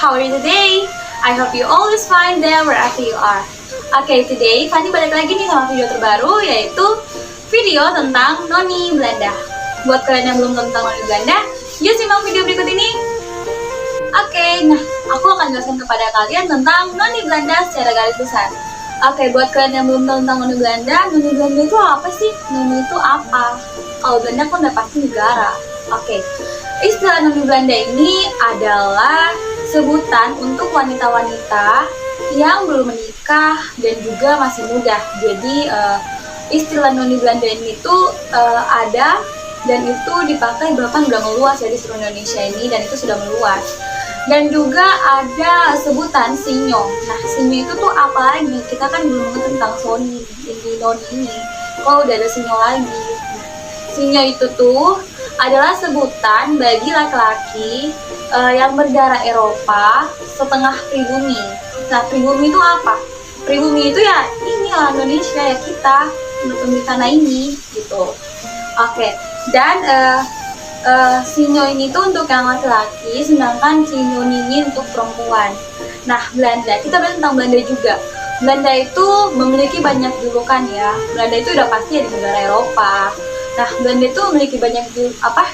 how are you today? I hope you always fine there wherever you are. Okay, today Fanny balik lagi nih sama video terbaru, yaitu video tentang Noni Belanda. Buat kalian yang belum tahu tentang Noni Belanda, yuk simak video berikut ini. Oke, nah aku akan jelaskan kepada kalian tentang Noni Belanda secara garis besar. Oke, buat kalian yang belum tahu tentang Noni Belanda itu apa sih? Noni itu apa? Kalau Belanda kan udah pasti negara. Oke, istilah Noni Belanda ini adalah sebutan untuk wanita-wanita yang belum menikah dan juga masih muda. Jadi istilah Noni Belanda ini tuh ada dan itu dipakai bahkan udah meluas ya di seluruh Indonesia ini, dan itu sudah meluas. Dan juga ada sebutan sinyo. Nah, sinyo itu tuh apa lagi? Kita kan belum mengerti tentang Sony, Noni ini. Kok udah ada sinyo lagi? Nah, sinyo itu tuh adalah sebutan bagi laki-laki yang berdarah Eropa setengah pribumi. Nah, pribumi itu apa? Pribumi itu ya inilah Indonesia ya, kita di tanah ini gitu. Oke, dan sinyo ini tuh untuk yang laki-laki, sedangkan sinyo ini untuk perempuan. Nah, Belanda, kita bahas tentang Belanda juga. Belanda itu memiliki banyak julukan ya. Belanda itu udah pasti ada di negara Eropa. Nah, Belanda itu memiliki banyak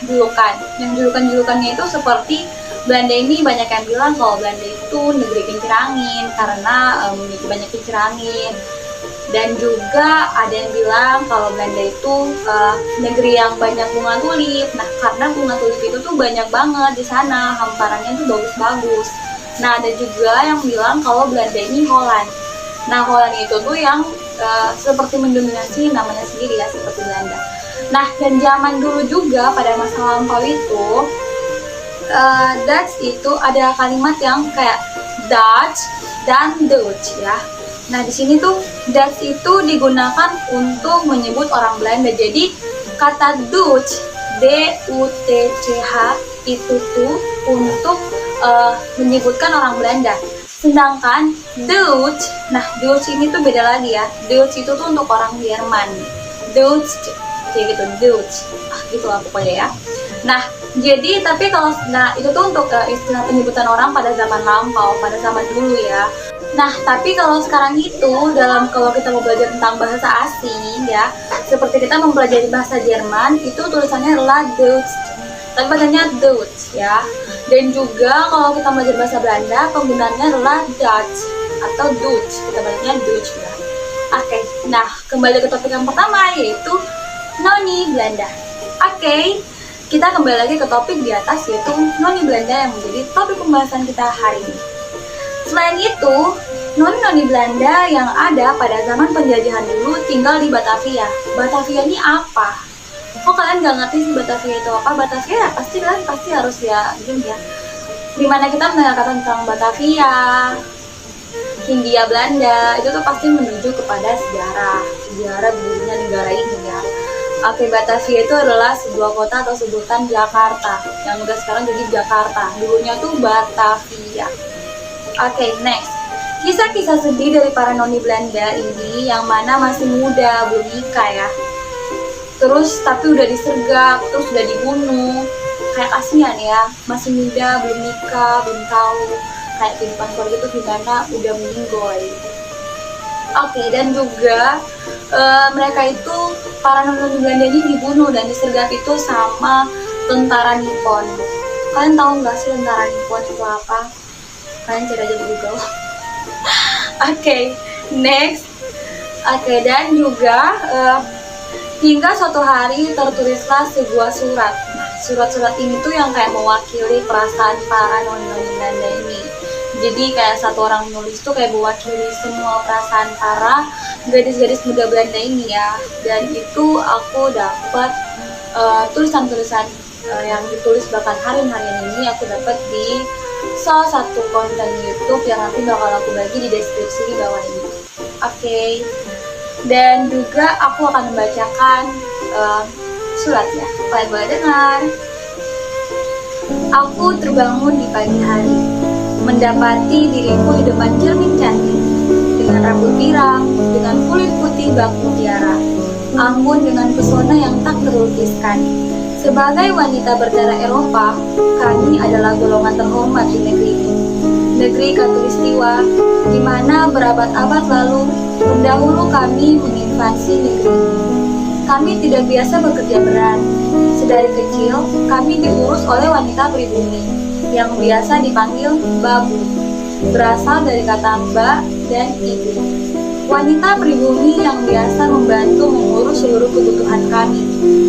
julukan. Yang julukan-julukannya itu seperti Belanda ini banyak yang bilang kalau Belanda itu negeri kincir angin karena memiliki banyak kincir angin. Dan juga ada yang bilang kalau Belanda itu negeri yang banyak bunga tulip. Nah, karena bunga tulip itu tuh banyak banget di sana, hamparannya tuh bagus-bagus. Nah, ada juga yang bilang kalau Belanda ini Holland. Nah, Holland itu tuh yang seperti mendominasi namanya sendiri ya, seperti Belanda. Nah, dan zaman dulu juga pada masa lampau itu Dutch itu ada kalimat yang kayak Dutch dan Dutch ya. Nah, di sini tuh Dutch itu digunakan untuk menyebut orang Belanda. Jadi kata Dutch, D-U-T-C-H itu tuh untuk menyebutkan orang Belanda. Sedangkan Dutch, nah Dutch ini tuh beda lagi ya. Dutch itu tuh untuk orang Jerman. Dutch kayak gitu, Dutch. Gitu lah pokoknya ya. Nah, jadi tapi kalau itu tuh untuk istilah penyebutan orang pada zaman lampau, pada zaman dulu ya. Nah, tapi kalau sekarang itu kalau kita mau belajar tentang bahasa asing ya, seperti kita mempelajari bahasa Jerman, itu tulisannya adalah Dutch, tapi bacanya Dutch ya. Dan juga kalau kita belajar bahasa Belanda, penggunaannya adalah Dutch atau Dutch, kita bacanya Dutch ya. Oke, nah kembali ke topik yang pertama, yaitu Noni Belanda. Oke, kita kembali lagi ke topik di atas, yaitu Noni Belanda yang menjadi topik pembahasan kita hari ini. Selain itu, Noni Belanda yang ada pada zaman penjajahan dulu tinggal di Batavia. Batavia ini apa? Kok kalian gak ngerti sih Batavia itu apa? Batavia ya pasti harus ya gini ya. Dimana kita mendengar kata tentang Batavia, Hindia Belanda, itu tuh pasti menuju kepada sejarah berdirinya negara ini ya. Oke, Batavia itu adalah sebuah kota atau sebutan Jakarta yang udah sekarang jadi Jakarta. Dulunya tuh Batavia. Oke, next. Kisah-kisah sedih dari para Noni Belanda ini yang mana masih muda, belum nikah ya. Terus tapi udah disergap, terus udah dibunuh. Kayak kasihan ya, masih muda, belum nikah, belum tahu kayak kehidupan keluarga itu gimana, udah meninggoy. Oke, dan juga mereka itu para Noni Belanda ini dibunuh dan disergap itu sama tentara Nippon. Kalian tahu nggak sih tentara Nippon itu apa? Kalian cari aja di Google. Oke, next. Oke, dan juga hingga suatu hari tertulislah sebuah surat. Nah, surat-surat ini tuh yang kayak mewakili perasaan para Noni Belanda ini. Jadi kayak satu orang menulis tuh kayak mewakili semua perasaan para gadis-gadis muda Belanda ini ya. Dan itu aku dapat tulisan-tulisan yang ditulis bahkan harian-harian ini aku dapat di salah satu konten YouTube yang nanti bakal aku bagi di deskripsi di bawah ini. Oke. Dan juga aku akan membacakan suratnya. Kalian boleh dengar. Aku terbangun di pagi hari, mendapati diriku di depan cermin cantik, dengan rambut pirang, dengan kulit putih bak mutiara, anggun dengan pesona yang tak terlukiskan. Sebagai wanita berdarah Eropa, kami adalah golongan terhormat di negeri ini. negeri Katulistiwa, di mana berabad-abad lalu pendahulu kami menginvasi negeri ini. Kami tidak biasa bekerja berat. Sedari kecil, kami diurus oleh wanita pribumi yang biasa dipanggil babu, berasal dari kata mbak dan ibu. Wanita pribumi yang biasa membantu mengurus seluruh kebutuhan kami.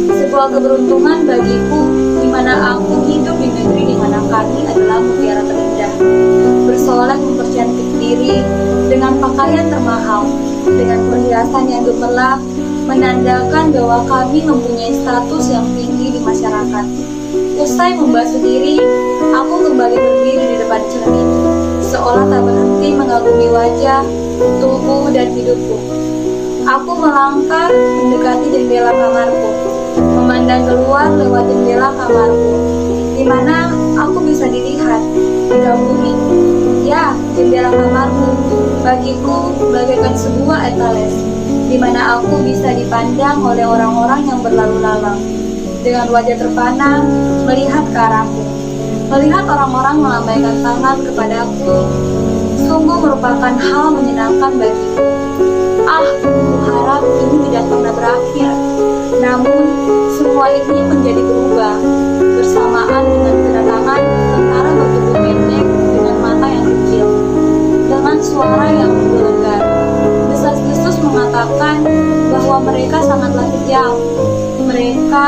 Sebuah keberuntungan bagiku, di mana aku hidup di negeri di mana kami adalah mutiara terindah. Bersolek mempercantik diri dengan pakaian termahal, dengan perhiasan yang gemerlap, menandakan bahwa kami mempunyai status yang tinggi di masyarakat. Usai membasuh diri, aku kembali berdiri di depan cermin, seolah tak berhenti mengagumi wajah, tubuh, dan hidupku. Aku melangkah mendekati jendela kamarku, memandang keluar lewat jendela kamarku, di mana aku bisa dilihat, digabungi. Ya, jendela kamarku bagiku bagaikan sebuah etales, di mana aku bisa dipandang oleh orang-orang yang berlalu lalang, dengan wajah terpana melihat ke arahku. Melihat orang-orang melambaikan tangan kepadaku sungguh merupakan hal menyenangkan bagiku. Aku harap ini tidak pernah berakhir. Namun, semua ini menjadi berubah bersamaan dengan kedatangan tentara bertubuh pendek dengan mata yang kecil, dengan suara yang menggelegar. Desas-desus mengatakan bahwa mereka sangatlah kejam. Mereka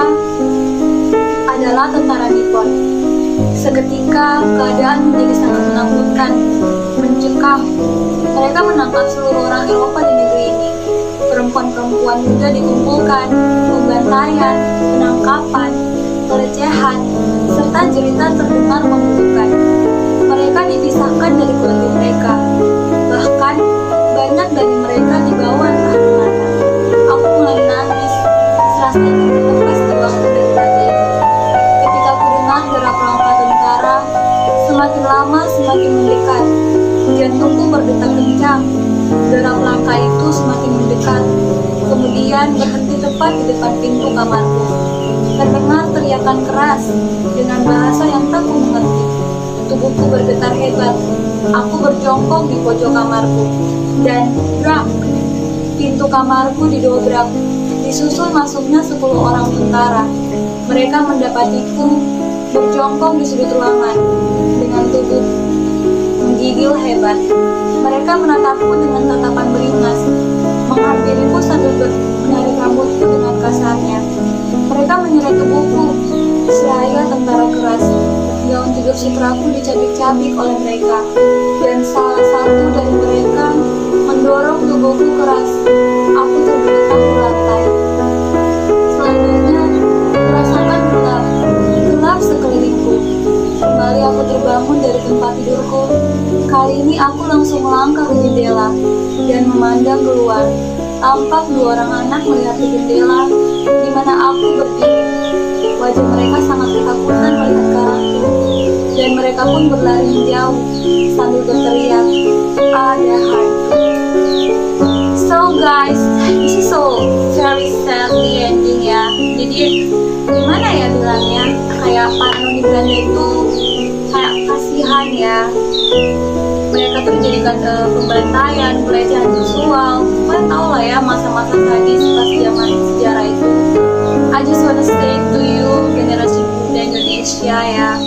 adalah tentara Nippon. Seketika keadaan menjadi sangat menakutkan, mencekam. Mereka menangkap seluruh orang Eropa di negeri ini. Perempuan-perempuan muda dikumpulkan, pembantaian, penangkapan, pelecehan, serta cerita terdengar memilukan. Mereka dipisahkan dari keluarga mereka. Bahkan banyak dari mereka dibawa entah kemana. Aku mulai menangis, serasa ingin terlepas tubuhku dari raja itu. Ketika aku dengar gerak langkah tentara, semakin lama semakin mendekat. Jantungku berdetak kencang. Gerak langkah itu semakin mendekat. Kemudian berhenti tepat di depan pintu kamarku. Terdengar teriakan keras dengan bahasa yang tak ku mengerti. Tubuhku bergetar hebat. Aku berjongkok di pojok kamarku. Dan brak, pintu kamarku didobrak. Disusul masuknya 10 orang tentara. Mereka mendapatiku berjongkok di sudut ruangan dengan tubuh menggigil hebat. Mereka menatapku dengan tatapan beringas, menghampiriku sambil menarik rambutku dengan kasarnya. Mereka menyeret tubuhku, seraya tentara keras. Gaun tidur sutraku dicabik-cabik oleh mereka, dan salah satu dari mereka mendorong tubuhku keras. Aku tergeletak di lantai. Selanjutnya, kurasakan gelap sekelilingku. Kembali aku terbangun dari tempat tidurku. Kali ini aku langsung melangkah ke jendela dan memandang keluar. Tampak 2 orang anak melihat ke jendela di mana aku berdiri. Wajah mereka sangat ketakutan melihat ke arahku, dan mereka pun berlari menjauh sambil berteriak, "Ada hantu." So guys, this is so very sadly ending ya. Jadi gimana ya bilangnya, kayak Parno di Belanda itu kayak kasihan ya. Mereka tuh dijadikan pembantaian, pelecehan seksual. Kalian tau lah ya masa-masa sadis pas zaman sejarah itu. I just wanna say to you, generasi muda Indonesia ya,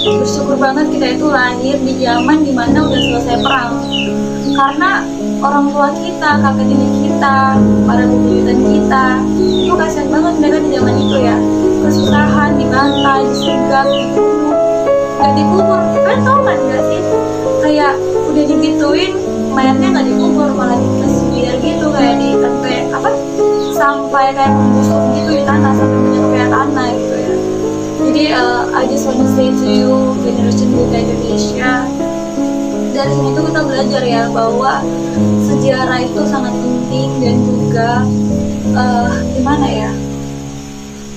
bersyukur banget kita itu lahir di zaman dimana udah selesai perang. Karena orang tua kita, kakek nenek kita, para bebuyutan kita, itu kasihan banget mereka di zaman itu ya. Kesusahan, dibantai, disegat, dibunuh, gak dikubur. Kalian tau kan gak sih? Kayak udah digituin, mayatnya gak dikubur, malah dikasih biar gitu, kayak sampai kayak membusuk gitu di tanah, sampai menyentuh kayak tanah gitu ya. Jadi I just wanna say to you, generation muda Indonesia, dari sini tuh kita belajar ya bahwa sejarah itu sangat penting, dan juga gimana ya,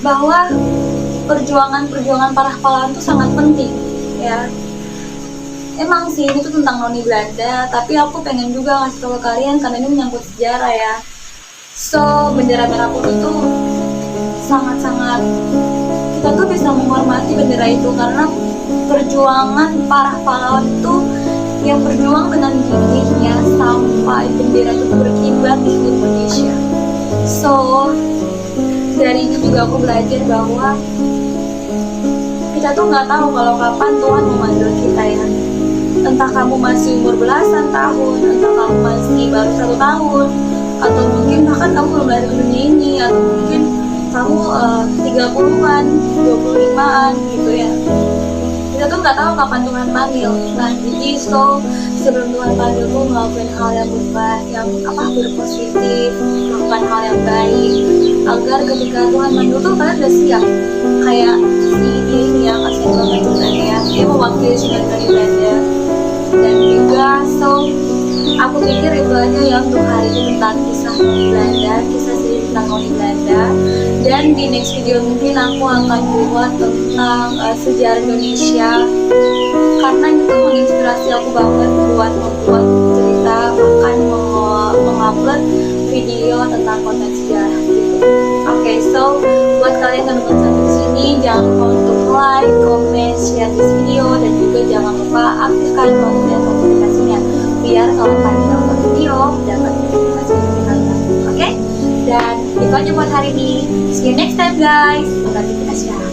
bahwa perjuangan para pahlawan itu sangat penting ya. Emang sih ini tuh tentang noni Belanda, tapi aku pengen juga ngasih tahu ke kalian karena ini menyangkut sejarah ya. So, bendera merah putih tuh sangat-sangat, kita tuh bisa menghormati bendera itu karena perjuangan para pahlawan itu yang berjuang dengan giginya sampai bendera itu berkibar di seluruh Indonesia. So, dari itu juga aku belajar bahwa kita tuh nggak tahu kalau kapan Tuhan memanggil kita ya. Entah kamu masih umur belasan tahun, entah kamu masih baru 1 tahun, atau mungkin bahkan kamu belum lahir ke dunia ini, atau mungkin kamu 30-an, 25-an gitu ya. Kita tuh nggak tahu kapan Tuhan panggil. Nah, jadi sebelum Tuhan panggil tuh ngelakuin hal yang berpositif, melakukan hal yang baik, agar ketika Tuhan panggil tuh kalian udah siap. Kayak si dia ini ya, kasih banget ceritanya ya, dia mewakili Noni Belanda. Dan juga aku pikir itu aja ya untuk hari ini tentang kisah Noni Belanda, kisah sedih tentang Noni Belanda. Dan di next video mungkin aku akan buat tentang sejarah Indonesia, karena itu menginspirasi aku banget buat membuat cerita, bahkan mengupload video tentang konten sejarah gitu. Oke, buat kalian yang nonton sampai di sini, jangan lupa untuk like, comment, share this video, dan juga jangan lupa aktifkan lonceng notifikasinya biar kalau kalian nonton video dapat notifikasi dari kalian. Oke? Dan itu aja buat hari ini. See you next time guys. Terima kasih.